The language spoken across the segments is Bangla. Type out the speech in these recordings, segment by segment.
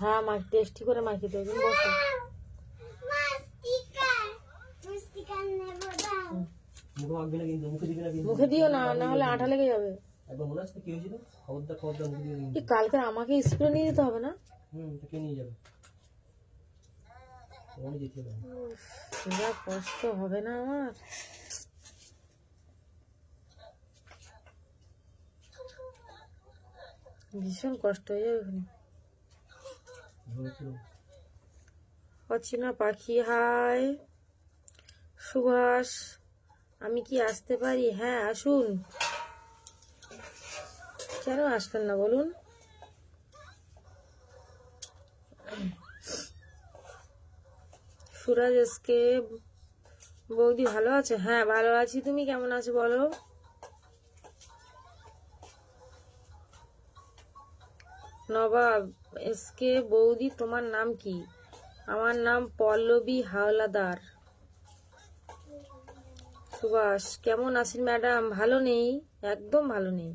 হ্যাঁ মা টেস্টি করে মাখিয়ে দেবে। তুমি বসো। মুখে দিও না, না হলে আঠা লেগে যাবে। কালকে আমাকে স্প্রে নিয়ে যেতে হবে না? যা কষ্ট হবে না আমার। ভীষণ কষ্ট হয়ে যাবে। অচেনা পাখি হাই সুভাষ, আমি কি আসতে পারি? হ্যাঁ আসুন। কেন আসবেন না বলুন? সুরাজ এসকে বৌদি ভালো আছে? হ্যাঁ ভালো আছি, তুমি কেমন আছো বলো? নবাব এসকে বৌদি তোমার নাম কি? আমার নাম পল্লবী হাওলাদার। সুভাষ কেমন আছেন ম্যাডাম? ভালো নেই, একদম ভালো নেই।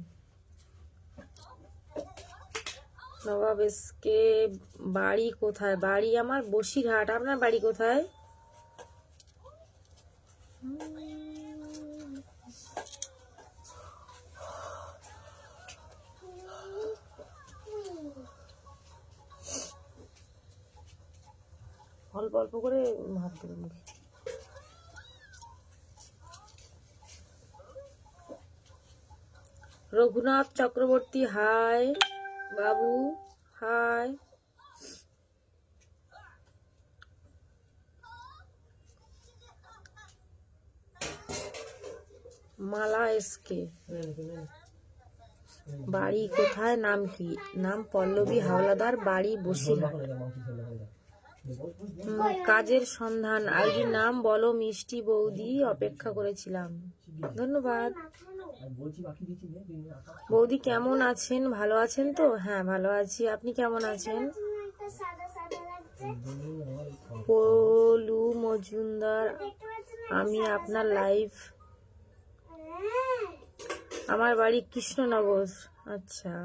নবাব এসকে বাড়ি কোথায়? বাড়ি আমার বসিরহাট। আপনার বাড়ি কোথায়? অল্প অল্প করে ভাত দেবেন মুখে। রঘুনাথ চক্রবর্তী হাই বাবু হাই। মালা এসকে বাড়ি কোথায়? নাম কি? নাম পল্লবী হাওলাদার, বাড়ি বসিরহাট। কাজের সন্ধান, আইডি নাম বলো মিষ্টি বৌদি, অপেক্ষা করেছিলাম। ধন্যবাদ। বৌদি কেমন আছেন? ভালো আছেন তো? হ্যাঁ ভালো আছি, আপনি কেমন আছেন? পলু মজুমদার, আমি আপনার লাইভ। আমার বাড়ি কৃষ্ণনগর। আচ্ছা।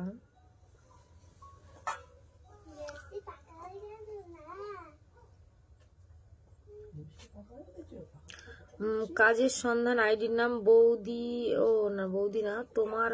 কাজের সন্ধান, আইডির নাম বৌদি। ও না বৌদি না, তোমার